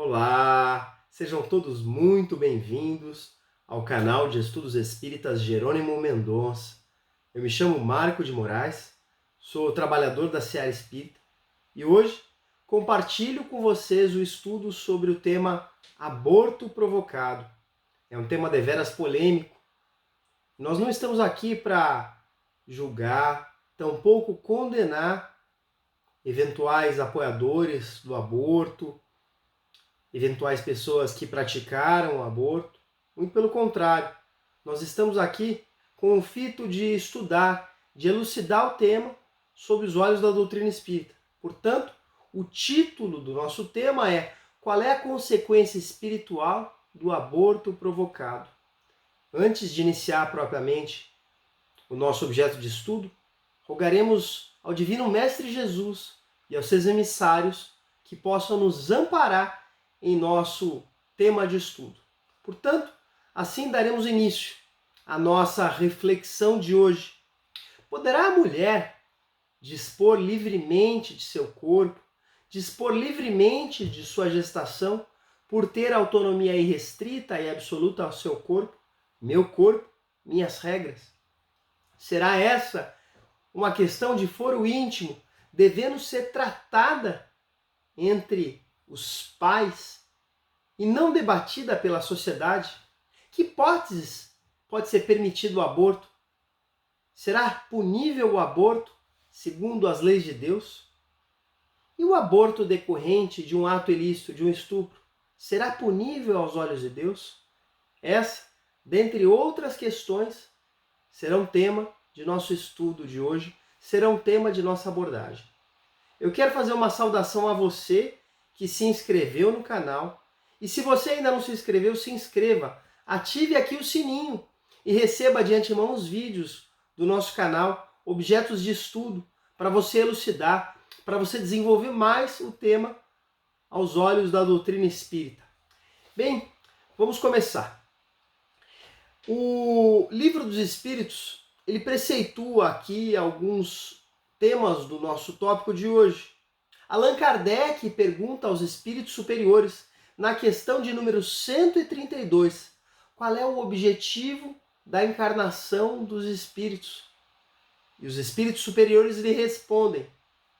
Olá, sejam todos muito bem-vindos ao canal de Estudos Espíritas Jerônimo Mendonça. Eu me chamo Marco de Moraes, sou trabalhador da Seara Espírita e hoje compartilho com vocês o estudo sobre o tema aborto provocado. É um tema deveras polêmico. Nós não estamos aqui para julgar, tampouco condenar eventuais apoiadores do aborto, eventuais pessoas que praticaram o aborto. Muito pelo contrário, nós estamos aqui com o fito de estudar, de elucidar o tema sob os olhos da doutrina espírita. Portanto, o título do nosso tema é: qual é a consequência espiritual do aborto provocado? Antes de iniciar propriamente o nosso objeto de estudo, rogaremos ao Divino Mestre Jesus e aos seus emissários que possam nos amparar em nosso tema de estudo. Portanto, assim daremos início à nossa reflexão de hoje. Poderá a mulher dispor livremente de seu corpo, dispor livremente de sua gestação, por ter autonomia irrestrita e absoluta ao seu corpo? Meu corpo, minhas regras. Será essa uma questão de foro íntimo, devendo ser tratada entre os pais e não debatida pela sociedade? Que hipóteses pode ser permitido o aborto? Será punível o aborto segundo as leis de Deus? E o aborto decorrente de um ato ilícito, de um estupro, será punível aos olhos de Deus? Essa, dentre outras questões, serão tema de nosso estudo de hoje, serão tema de nossa abordagem. Eu quero fazer uma saudação a você que se inscreveu no canal. E se você ainda não se inscreveu, se inscreva. Ative aqui o sininho e receba de antemão os vídeos do nosso canal, objetos de estudo, para você elucidar, para você desenvolver mais o tema aos olhos da doutrina espírita. Bem, vamos começar. O Livro dos Espíritos, ele preceitua aqui alguns temas do nosso tópico de hoje. Allan Kardec pergunta aos espíritos superiores, na questão de número 132, qual é o objetivo da encarnação dos espíritos? E os espíritos superiores lhe respondem: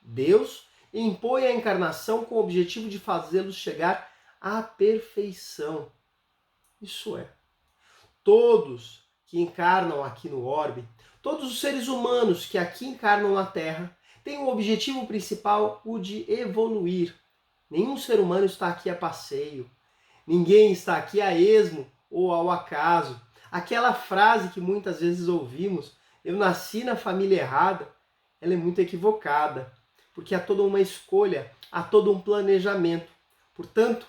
Deus impõe a encarnação com o objetivo de fazê-los chegar à perfeição. Isso é, todos que encarnam aqui no orbe, todos os seres humanos que aqui encarnam na Terra, têm o objetivo principal, o de evoluir. Nenhum ser humano está aqui a passeio. Ninguém está aqui a esmo ou ao acaso. Aquela frase que muitas vezes ouvimos, eu nasci na família errada, ela é muito equivocada, porque há toda uma escolha, há todo um planejamento. Portanto,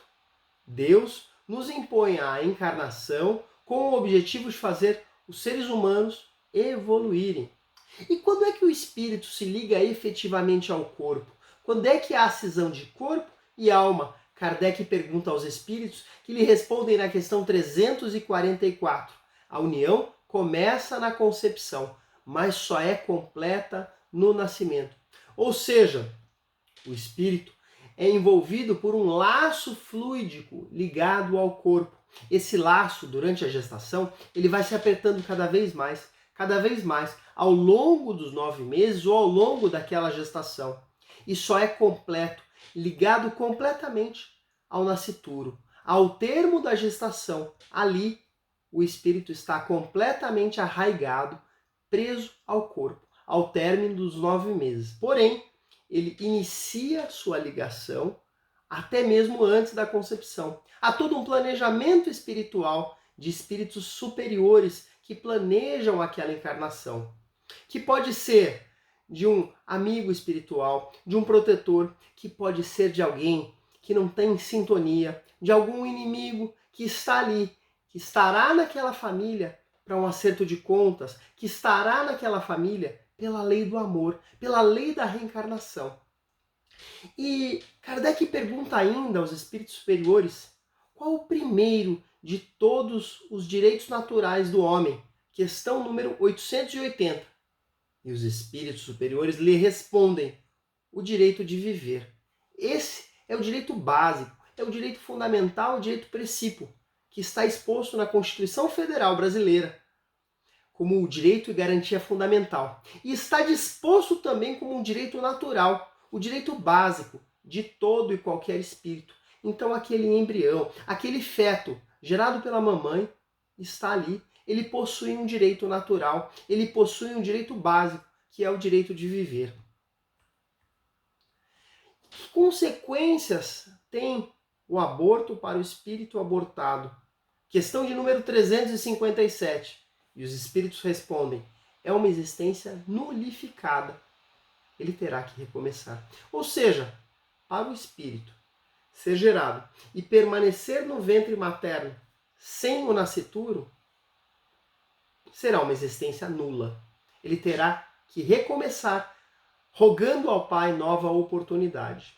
Deus nos impõe a encarnação com o objetivo de fazer os seres humanos evoluírem. E quando é que o espírito se liga efetivamente ao corpo? Quando é que há a cisão de corpo e alma? Kardec pergunta aos espíritos, que lhe respondem na questão 344. A união começa na concepção, mas só é completa no nascimento. Ou seja, o espírito é envolvido por um laço fluídico ligado ao corpo. Esse laço, durante a gestação, ele vai se apertando cada vez mais, ao longo dos 9 meses ou ao longo daquela gestação. E só é completo, ligado completamente ao nascituro. Ao termo da gestação, ali o espírito está completamente arraigado, preso ao corpo, ao término dos 9 meses. Porém, ele inicia sua ligação até mesmo antes da concepção. Há todo um planejamento espiritual de espíritos superiores que planejam aquela encarnação, que pode ser de um amigo espiritual, de um protetor, que pode ser de alguém que não tem sintonia, de algum inimigo que está ali, que estará naquela família para um acerto de contas, que estará naquela família pela lei do amor, pela lei da reencarnação. E Kardec pergunta ainda aos espíritos superiores qual o primeiro de todos os direitos naturais do homem, questão número 880. E os espíritos superiores lhe respondem: o direito de viver. Esse é o direito básico, é o direito fundamental, o direito precípuo, que está exposto na Constituição Federal Brasileira como o direito e garantia fundamental. E está disposto também como um direito natural, o direito básico de todo e qualquer espírito. Então aquele embrião, aquele feto gerado pela mamãe está ali. Ele possui um direito natural, ele possui um direito básico, que é o direito de viver. Que consequências tem o aborto para o espírito abortado? Questão de número 357. E os espíritos respondem: é uma existência nulificada. Ele terá que recomeçar. Ou seja, para o espírito ser gerado e permanecer no ventre materno sem o nascituro, será uma existência nula. Ele terá que recomeçar, rogando ao Pai nova oportunidade.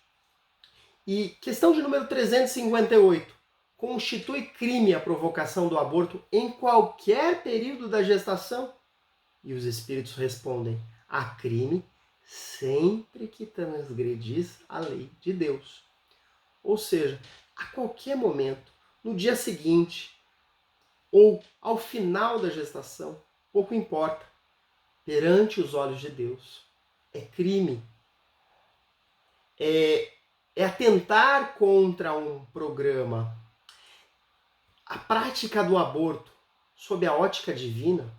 E questão de número 358. Constitui crime a provocação do aborto em qualquer período da gestação? E os espíritos respondem: há crime sempre que transgredis a lei de Deus. Ou seja, a qualquer momento, no dia seguinte ou ao final da gestação, pouco importa, perante os olhos de Deus, é crime. É atentar contra um programa. A prática do aborto, sob a ótica divina,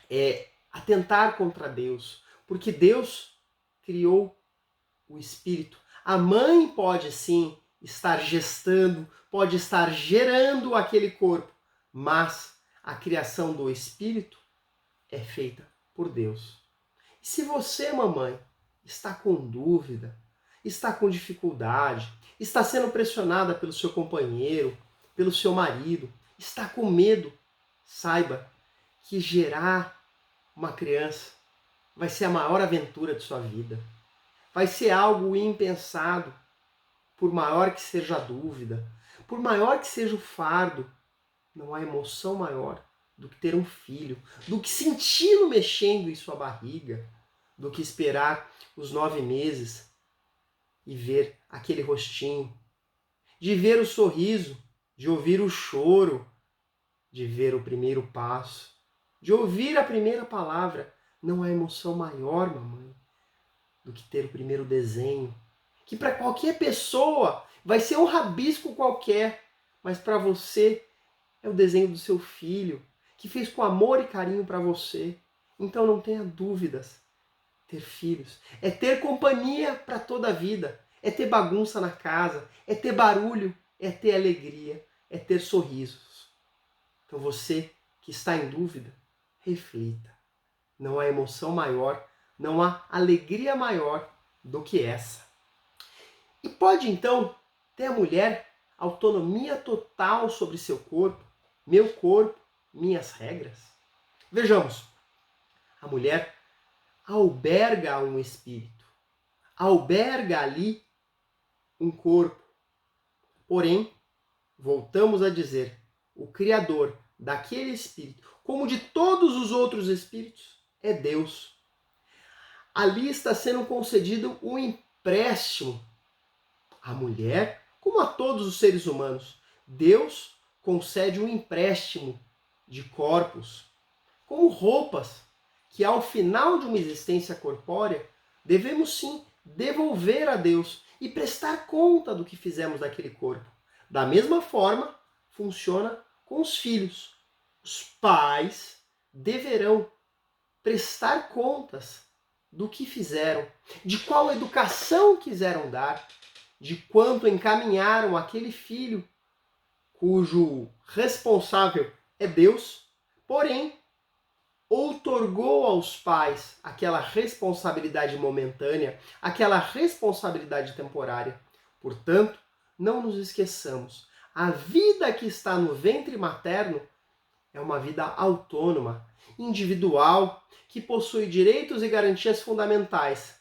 é atentar contra Deus, porque Deus criou o espírito. A mãe pode sim estar gestando, pode estar gerando aquele corpo, mas a criação do espírito é feita por Deus. E se você, mamãe, está com dúvida, está com dificuldade, está sendo pressionada pelo seu companheiro, pelo seu marido, está com medo, saiba que gerar uma criança vai ser a maior aventura de sua vida. Vai ser algo impensado, por maior que seja a dúvida, por maior que seja o fardo. Não há emoção maior do que ter um filho, do que senti-lo mexendo em sua barriga, do que esperar os 9 meses e ver aquele rostinho, de ver o sorriso, de ouvir o choro, de ver o primeiro passo, de ouvir a primeira palavra. Não há emoção maior, mamãe, do que ter o primeiro desenho, que para qualquer pessoa vai ser um rabisco qualquer, mas para você é o desenho do seu filho, que fez com amor e carinho para você. Então não tenha dúvidas. Ter filhos é ter companhia para toda a vida, é ter bagunça na casa, é ter barulho, é ter alegria, é ter sorrisos. Então você que está em dúvida, reflita. Não há emoção maior, não há alegria maior do que essa. E pode então ter a mulher autonomia total sobre seu corpo, meu corpo, minhas regras? Vejamos, a mulher alberga um espírito, alberga ali um corpo. Porém, voltamos a dizer, o Criador daquele espírito, como de todos os outros espíritos, é Deus. Ali está sendo concedido um empréstimo à mulher, como a todos os seres humanos. Deus concede um empréstimo de corpos, como roupas, que ao final de uma existência corpórea, devemos sim devolver a Deus e prestar conta do que fizemos daquele corpo. Da mesma forma, funciona com os filhos. Os pais deverão prestar contas do que fizeram, de qual educação quiseram dar, de quanto encaminharam aquele filho cujo responsável é Deus, porém outorgou aos pais aquela responsabilidade momentânea, aquela responsabilidade temporária. Portanto, não nos esqueçamos, a vida que está no ventre materno é uma vida autônoma, individual, que possui direitos e garantias fundamentais,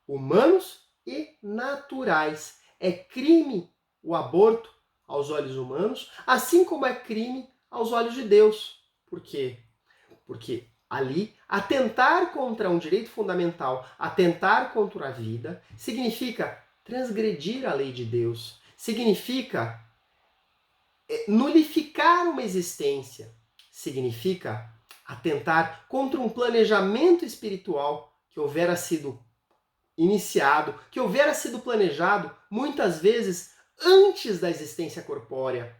humanos e naturais. É crime o aborto aos olhos humanos, assim como é crime aos olhos de Deus. Por quê? Porque ali, atentar contra um direito fundamental, atentar contra a vida, significa transgredir a lei de Deus, significa nulificar uma existência, significa atentar contra um planejamento espiritual que houvera sido iniciado, que houvera sido planejado muitas vezes antes da existência corpórea.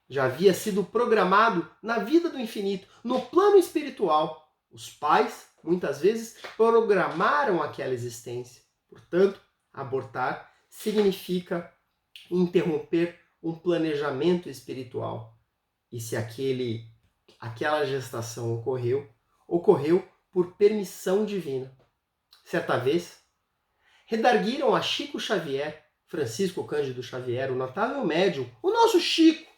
Já havia sido programado na vida do infinito, no plano espiritual. Os pais, muitas vezes, programaram aquela existência. Portanto, abortar significa interromper um planejamento espiritual. E se aquela gestação ocorreu por permissão divina. Certa vez, redarguiram a Chico Xavier, Francisco Cândido Xavier, o notável médium, o nosso Chico,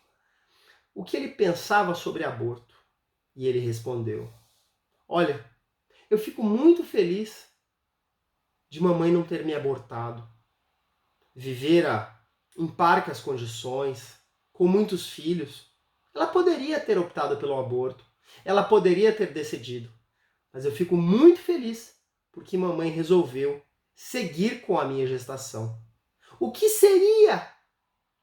o que ele pensava sobre aborto. E ele respondeu: olha, eu fico muito feliz de mamãe não ter me abortado. Vivera em parcas condições, com muitos filhos. Ela poderia ter optado pelo aborto, ela poderia ter decidido. Mas eu fico muito feliz porque mamãe resolveu seguir com a minha gestação. O que seria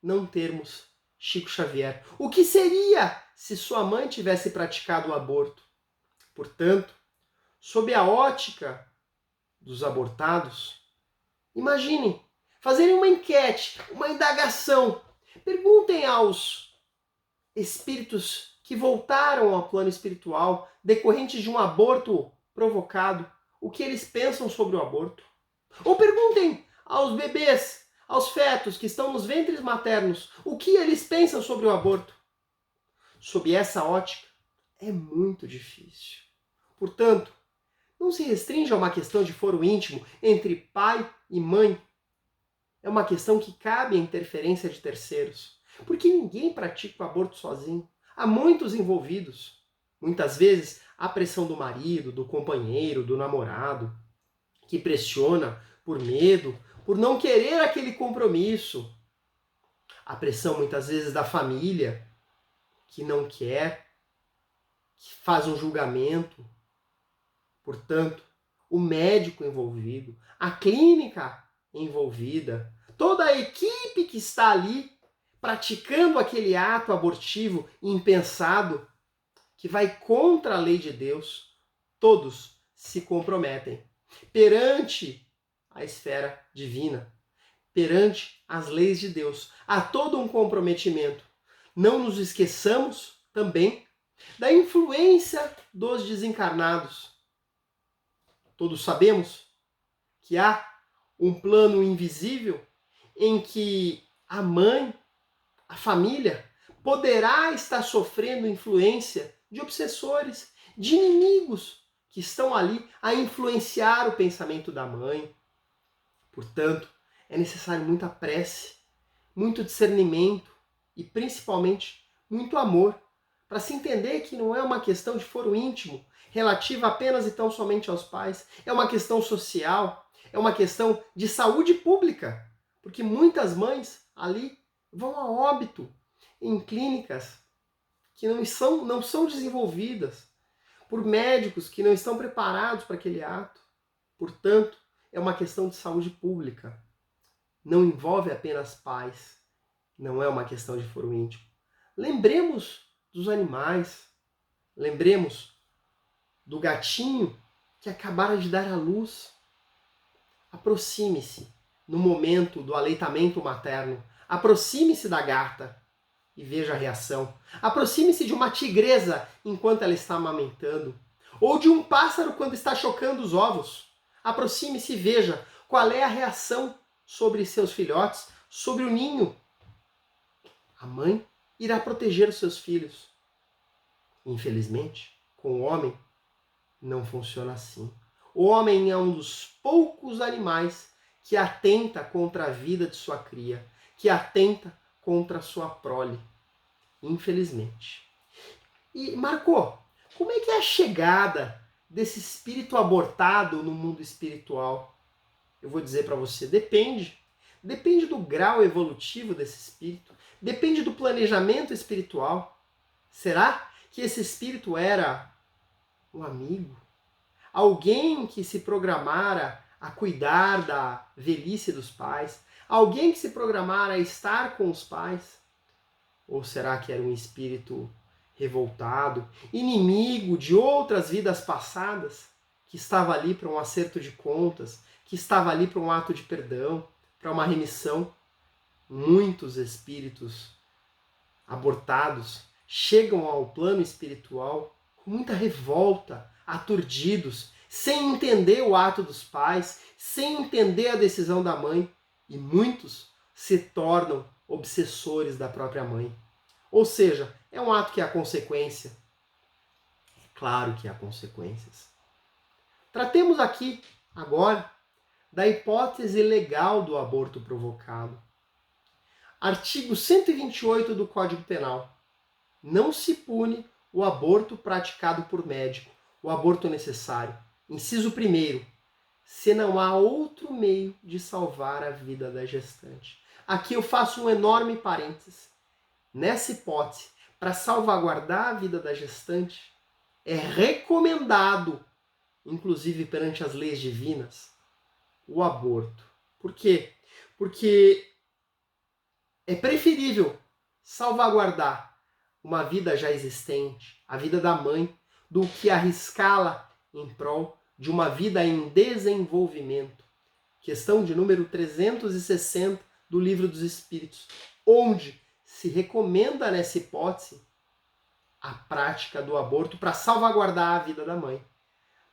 não termos Chico Xavier? O que seria se sua mãe tivesse praticado o aborto? Portanto, sob a ótica dos abortados, imaginem fazerem uma enquete, uma indagação. Perguntem aos espíritos que voltaram ao plano espiritual decorrente de um aborto provocado o que eles pensam sobre o aborto. Ou perguntem aos bebês, aos fetos que estão nos ventres maternos, o que eles pensam sobre o aborto. Sob essa ótica, é muito difícil. Portanto, não se restringe a uma questão de foro íntimo entre pai e mãe. É uma questão que cabe a interferência de terceiros. Porque ninguém pratica o aborto sozinho. Há muitos envolvidos. Muitas vezes, a pressão do marido, do companheiro, do namorado, que pressiona por medo, por não querer aquele compromisso. A pressão, muitas vezes, da família, que não quer, que faz um julgamento. Portanto, o médico envolvido, a clínica envolvida, toda a equipe que está ali praticando aquele ato abortivo impensado, que vai contra a lei de Deus, todos se comprometem perante a esfera divina, perante as leis de Deus. Há todo um comprometimento. Não nos esqueçamos também da influência dos desencarnados. Todos sabemos que há um plano invisível em que a mãe, a família, poderá estar sofrendo influência de obsessores, de inimigos que estão ali a influenciar o pensamento da mãe. Portanto, é necessário muita prece, muito discernimento e, principalmente, muito amor para se entender que não é uma questão de foro íntimo, relativa apenas e tão somente aos pais. É uma questão social, é uma questão de saúde pública, porque muitas mães ali vão a óbito em clínicas que não são desenvolvidas por médicos que não estão preparados para aquele ato. Portanto, é uma questão de saúde pública. Não envolve apenas pais. Não é uma questão de foro íntimo. Lembremos dos animais. Lembremos do gatinho que acabara de dar à luz. Aproxime-se no momento do aleitamento materno. Aproxime-se da gata e veja a reação. Aproxime-se de uma tigresa enquanto ela está amamentando. Ou de um pássaro quando está chocando os ovos. Aproxime-se e veja qual é a reação sobre seus filhotes, sobre o ninho. A mãe irá proteger os seus filhos. Infelizmente, com o homem, não funciona assim. O homem é um dos poucos animais que atenta contra a vida de sua cria, que atenta contra a sua prole. Infelizmente. E, Marco, como é que é a chegada desse espírito abortado no mundo espiritual? Eu vou dizer para você, depende. Depende do grau evolutivo desse espírito, depende do planejamento espiritual. Será que esse espírito era um amigo? Alguém que se programara a cuidar da velhice dos pais? Alguém que se programara a estar com os pais? Ou será que era um espírito revoltado, inimigo de outras vidas passadas, que estava ali para um acerto de contas, que estava ali para um ato de perdão, para uma remissão? Muitos espíritos abortados chegam ao plano espiritual com muita revolta, aturdidos, sem entender o ato dos pais, sem entender a decisão da mãe, e muitos se tornam obsessores da própria mãe. Ou seja, é um ato que há consequência. É claro que há consequências. Tratemos aqui, agora, da hipótese legal do aborto provocado. Artigo 128 do Código Penal. Não se pune o aborto praticado por médico, o aborto necessário. Inciso 1º, se não há outro meio de salvar a vida da gestante. Aqui eu faço um enorme parênteses. Nessa hipótese, para salvaguardar a vida da gestante, é recomendado, inclusive perante as leis divinas, o aborto. Por quê? Porque é preferível salvaguardar uma vida já existente, a vida da mãe, do que arriscá-la em prol de uma vida em desenvolvimento. Questão de número 360 do Livro dos Espíritos, onde se recomenda nessa hipótese a prática do aborto para salvaguardar a vida da mãe,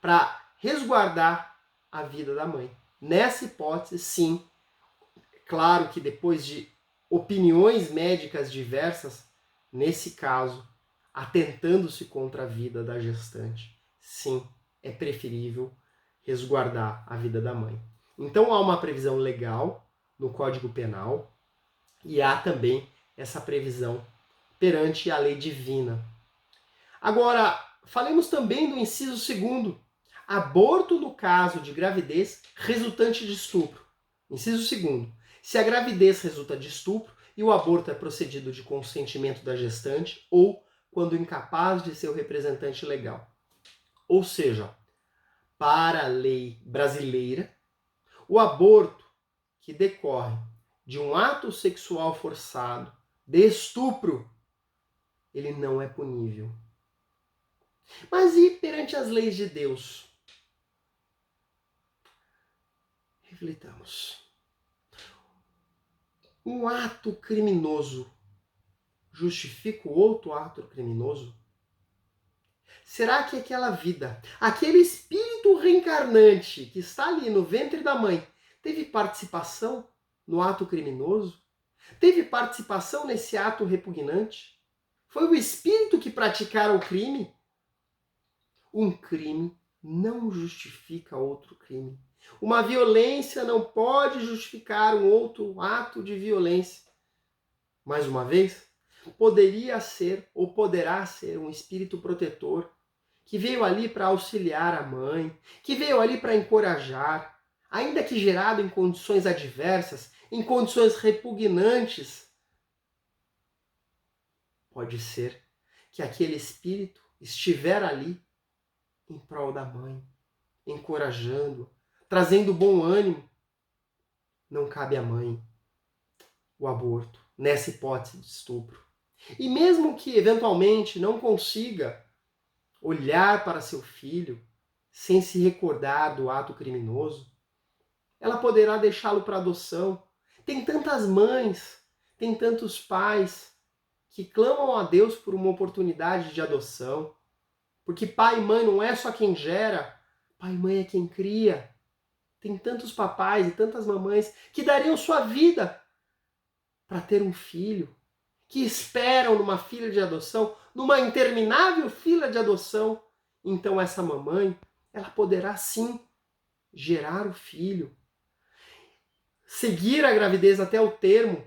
para resguardar a vida da mãe. Nessa hipótese, sim, claro que depois de opiniões médicas diversas, nesse caso, atentando-se contra a vida da gestante, sim, é preferível resguardar a vida da mãe. Então há uma previsão legal no Código Penal e há também essa previsão perante a lei divina. Agora, falemos também do inciso 2º, aborto no caso de gravidez resultante de estupro. Inciso 2º, se a gravidez resulta de estupro e o aborto é procedido de consentimento da gestante ou quando incapaz de seu representante legal. Ou seja, para a lei brasileira, o aborto que decorre de um ato sexual forçado, de estupro, ele não é punível. Mas e perante as leis de Deus? Reflitamos. Um ato criminoso justifica o outro ato criminoso? Será que aquela vida, aquele espírito reencarnante que está ali no ventre da mãe, teve participação no ato criminoso? Teve participação nesse ato repugnante? Foi o espírito que praticara o crime? Um crime não justifica outro crime. Uma violência não pode justificar um outro ato de violência. Mais uma vez, poderia ser ou poderá ser um espírito protetor que veio ali para auxiliar a mãe, que veio ali para encorajar, ainda que gerado em condições adversas, em condições repugnantes. Pode ser que aquele espírito estiver ali em prol da mãe, encorajando, trazendo bom ânimo. Não cabe à mãe o aborto, nessa hipótese de estupro. E mesmo que eventualmente não consiga olhar para seu filho sem se recordar do ato criminoso, ela poderá deixá-lo para adoção. Tem tantas mães, tem tantos pais que clamam a Deus por uma oportunidade de adoção. Porque pai e mãe não é só quem gera, pai e mãe é quem cria. Tem tantos papais e tantas mamães que dariam sua vida para ter um filho, que esperam numa fila de adoção, numa interminável fila de adoção. Então essa mamãe, ela poderá sim gerar o filho, seguir a gravidez até o termo,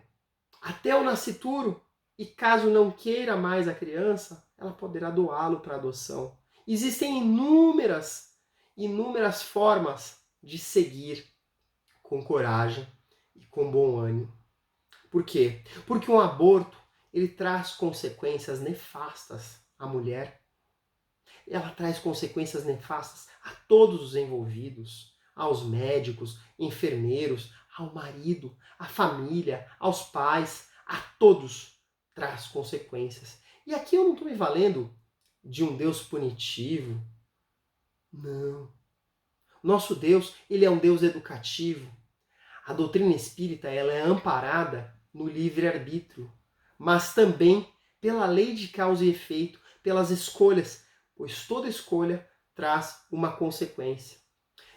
até o nascituro, e caso não queira mais a criança, ela poderá doá-lo para adoção. Existem inúmeras formas de seguir com coragem e com bom ânimo. Por quê? Porque um aborto, ele traz consequências nefastas à mulher. Ela traz consequências nefastas a todos os envolvidos, aos médicos, enfermeiros, ao marido, à família, aos pais, a todos, traz consequências. E aqui eu não estou me valendo de um Deus punitivo. Não. Nosso Deus, ele é um Deus educativo. A doutrina espírita, ela é amparada no livre-arbítrio, mas também pela lei de causa e efeito, pelas escolhas, pois toda escolha traz uma consequência.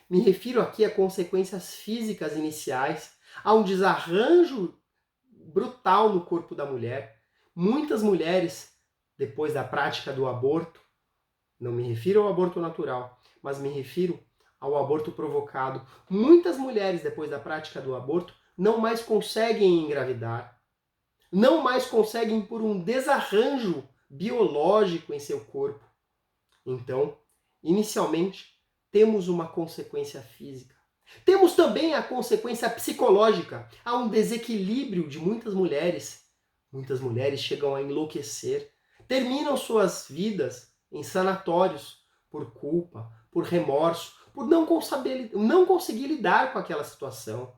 Me refiro aqui a consequências físicas iniciais, a um desarranjo brutal no corpo da mulher. Muitas mulheres, depois da prática do aborto, não me refiro ao aborto natural, mas me refiro ao aborto provocado. Muitas mulheres, depois da prática do aborto, não mais conseguem engravidar. Não mais conseguem por um desarranjo biológico em seu corpo. Então, inicialmente, temos uma consequência física. Temos também a consequência psicológica. Há um desequilíbrio de muitas mulheres. Muitas mulheres chegam a enlouquecer, terminam suas vidas em sanatórios por culpa, por remorso, por não conseguir lidar com aquela situação.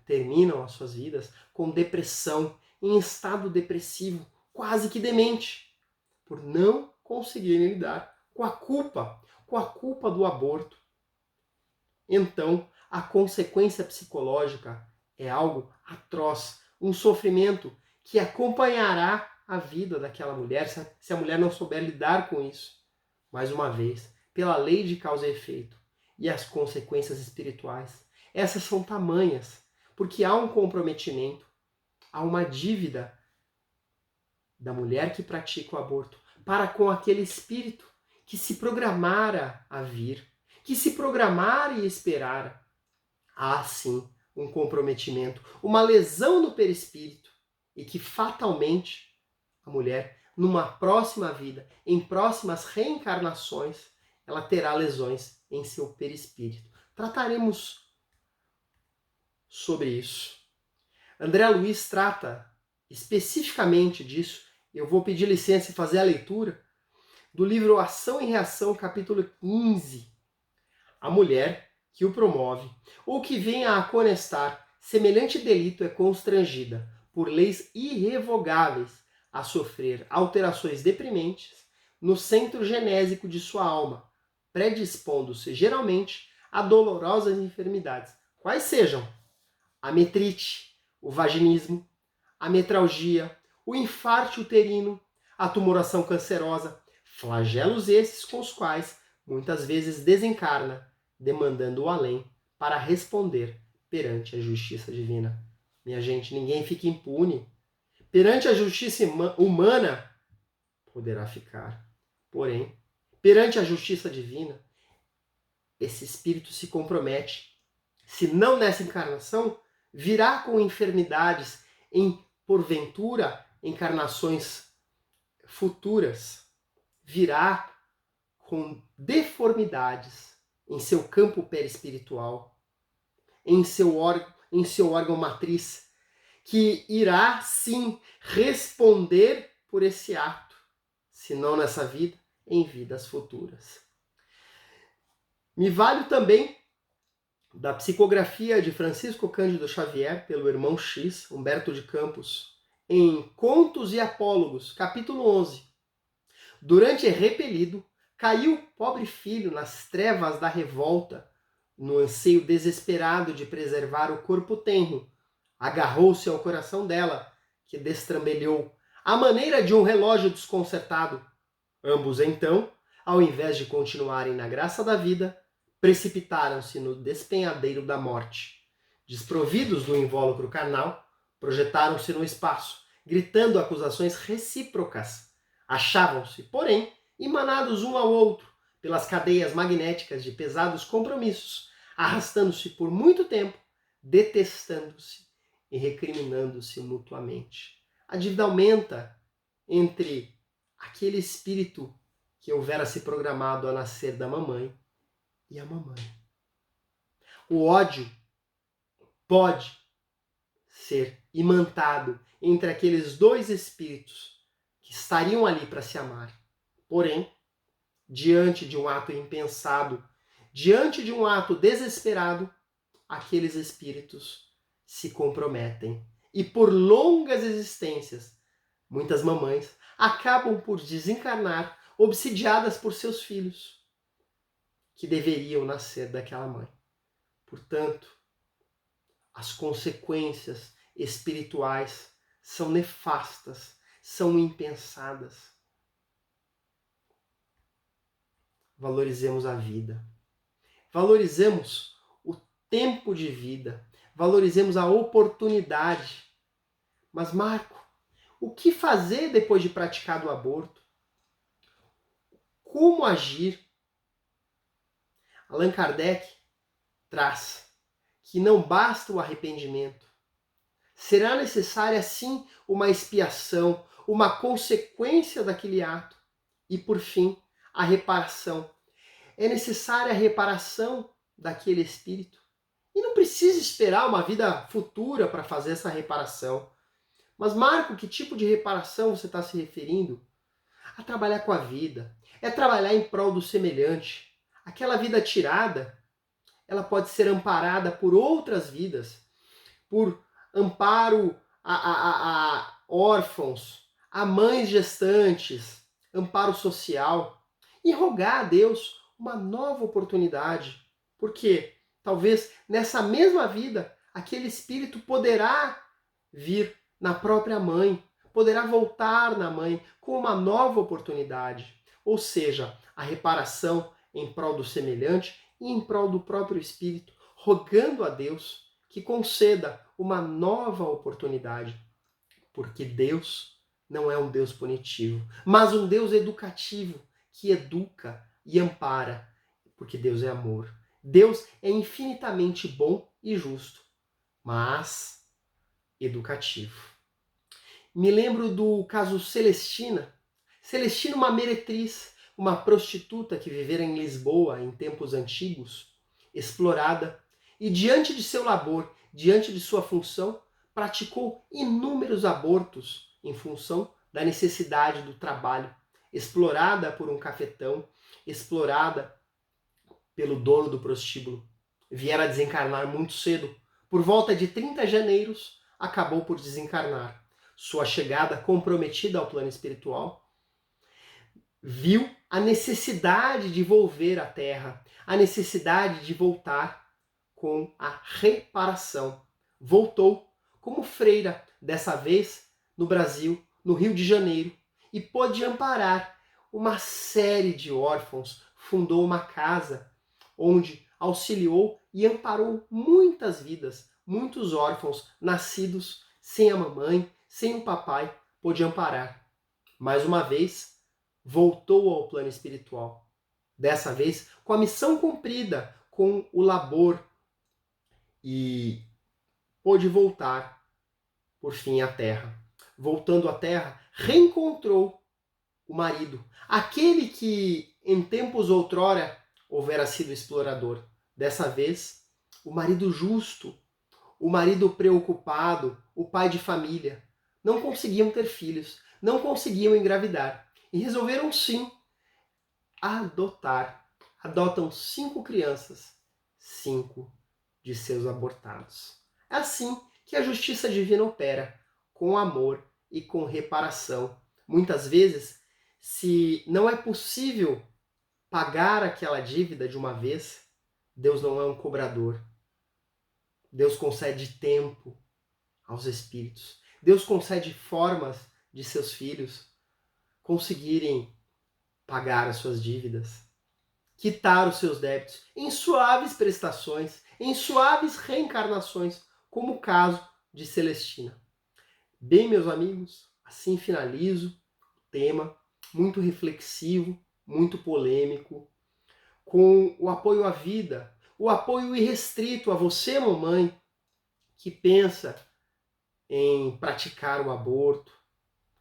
Terminam as suas vidas com depressão, em estado depressivo, quase que demente, por não conseguirem lidar com a culpa do aborto. Então, a consequência psicológica é algo atroz, um sofrimento que acompanhará a vida daquela mulher se a mulher não souber lidar com isso. Mais uma vez, pela lei de causa e efeito e as consequências espirituais. Essas são tamanhas, porque há um comprometimento, há uma dívida da mulher que pratica o aborto para com aquele espírito que se programara a vir, que se programara e esperara. Há sim um comprometimento, uma lesão no perispírito e que fatalmente a mulher, numa próxima vida, em próximas reencarnações, ela terá lesões em seu perispírito. Trataremos sobre isso. André Luiz trata especificamente disso. Eu vou pedir licença e fazer a leitura do livro Ação e Reação, capítulo 15. A mulher que o promove ou que venha a conestar semelhante delito é constrangida, por leis irrevogáveis, a sofrer alterações deprimentes no centro genésico de sua alma, predispondo-se geralmente a dolorosas enfermidades, quais sejam a metrite, o vaginismo, a metralgia, o infarte uterino, a tumoração cancerosa, flagelos esses com os quais muitas vezes desencarna, demandando o além para responder perante a justiça divina. Minha gente, ninguém fica impune. Perante a justiça humana, poderá ficar. Porém, perante a justiça divina, esse espírito se compromete. Se não nessa encarnação, virá com enfermidades em, porventura, encarnações futuras. Virá com deformidades em seu campo perispiritual, em seu órgão matriz, que irá sim responder por esse ato, se não nessa vida, em vidas futuras. Me valho também da psicografia de Francisco Cândido Xavier, pelo irmão X, Humberto de Campos, em Contos e Apólogos, capítulo 11. Durante repelido, caiu o pobre filho nas trevas da revolta, no anseio desesperado de preservar o corpo tenro. Agarrou-se ao coração dela, que destrambelhou, à maneira de um relógio desconcertado. Ambos, então, ao invés de continuarem na graça da vida, precipitaram-se no despenhadeiro da morte. Desprovidos do invólucro carnal, projetaram-se no espaço, gritando acusações recíprocas. Achavam-se, porém, emanados um ao outro pelas cadeias magnéticas de pesados compromissos, arrastando-se por muito tempo, detestando-se e recriminando-se mutuamente. A dívida aumenta entre aquele espírito que houvera se programado a nascer da mamãe e a mamãe. O ódio pode ser imantado entre aqueles dois espíritos que estariam ali para se amar. Porém, diante de um ato impensado, diante de um ato desesperado, aqueles espíritos se comprometem. E por longas existências, muitas mamães acabam por desencarnar obsidiadas por seus filhos, que deveriam nascer daquela mãe. Portanto, as consequências espirituais são nefastas, são impensadas. Valorizemos a vida. Valorizemos o tempo de vida. Valorizemos a oportunidade. Mas, Marco, o que fazer depois de praticado o aborto? Como agir? Allan Kardec traz que não basta o arrependimento. Será necessária, sim, uma expiação, uma consequência daquele ato. E, por fim, a reparação. É necessária a reparação daquele espírito. E não precisa esperar uma vida futura para fazer essa reparação. Mas, Marco, que tipo de reparação você está se referindo? A trabalhar com a vida. É trabalhar em prol do semelhante. Aquela vida tirada, ela pode ser amparada por outras vidas, por amparo a órfãos, a mães gestantes, amparo social, e rogar a Deus uma nova oportunidade, porque talvez nessa mesma vida aquele espírito poderá vir na própria mãe, poderá voltar na mãe com uma nova oportunidade, ou seja, a reparação em prol do semelhante e em prol do próprio espírito, rogando a Deus que conceda uma nova oportunidade, porque Deus não é um Deus punitivo, mas um Deus educativo, que educa e ampara, porque Deus é amor. Deus é infinitamente bom e justo, mas educativo. Me lembro do caso Celestina. Celestina, uma meretriz, uma prostituta que vivera em Lisboa em tempos antigos, explorada, e diante de seu labor, diante de sua função, praticou inúmeros abortos em função da necessidade do trabalho, explorada por um cafetão, explorada pelo dono do prostíbulo. Viera a desencarnar muito cedo. Por volta de 30 janeiros, acabou por desencarnar. Sua chegada comprometida ao plano espiritual, viu a necessidade de volver à Terra, a necessidade de voltar com a reparação. Voltou como freira, dessa vez no Brasil, no Rio de Janeiro, e pôde amparar uma série de órfãos, fundou uma casa onde auxiliou e amparou muitas vidas, muitos órfãos nascidos sem a mamãe, sem o papai, pôde amparar. Mais uma vez, voltou ao plano espiritual. Dessa vez, com a missão cumprida, com o labor, e pôde voltar, por fim, à Terra. Voltando à Terra, reencontrou o marido, aquele que em tempos outrora houvera sido explorador. Dessa vez, o marido justo, o marido preocupado, o pai de família. Não conseguiam ter filhos, não conseguiam engravidar. E resolveram sim adotar. Adotam 5 crianças, 5 de seus abortados. É assim que a justiça divina opera, com amor e com reparação. Muitas vezes, se não é possível pagar aquela dívida de uma vez, Deus não é um cobrador. Deus concede tempo aos espíritos. Deus concede formas de seus filhos conseguirem pagar as suas dívidas, quitar os seus débitos em suaves prestações, em suaves reencarnações, como o caso de Celestina. Bem, meus amigos, assim finalizo o tema, muito reflexivo, muito polêmico, com o apoio à vida, o apoio irrestrito a você, mamãe, que pensa em praticar o aborto.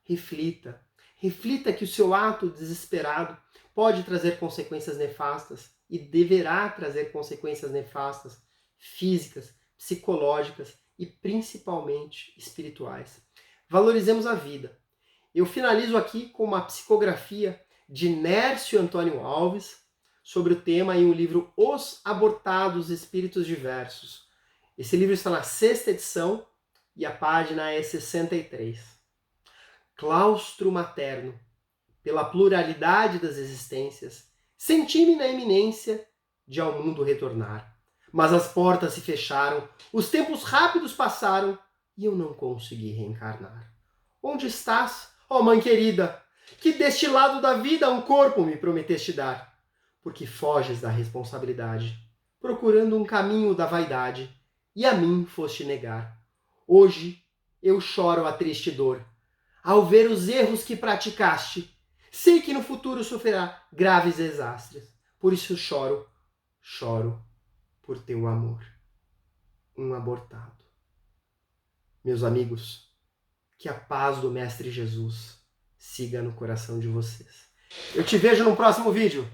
Reflita. Reflita que o seu ato desesperado pode trazer consequências nefastas e deverá trazer consequências nefastas físicas, psicológicas e principalmente espirituais. Valorizemos a vida. Eu finalizo aqui com uma psicografia de Nércio Antônio Alves sobre o tema em um livro Os Abortados Espíritos Diversos. Esse livro está na 6ª edição e a página é 63. Claustro materno, pela pluralidade das existências, senti-me na iminência de ao mundo retornar. Mas as portas se fecharam, os tempos rápidos passaram e eu não consegui reencarnar. Onde estás, ó mãe querida, que deste lado da vida um corpo me prometeste dar? Porque foges da responsabilidade, procurando um caminho da vaidade, e a mim foste negar. Hoje eu choro a triste dor, ao ver os erros que praticaste. Sei que no futuro sofrerá graves desastres, por isso choro, choro por teu amor. Um abortado. Meus amigos, que a paz do Mestre Jesus siga no coração de vocês. Eu te vejo no próximo vídeo.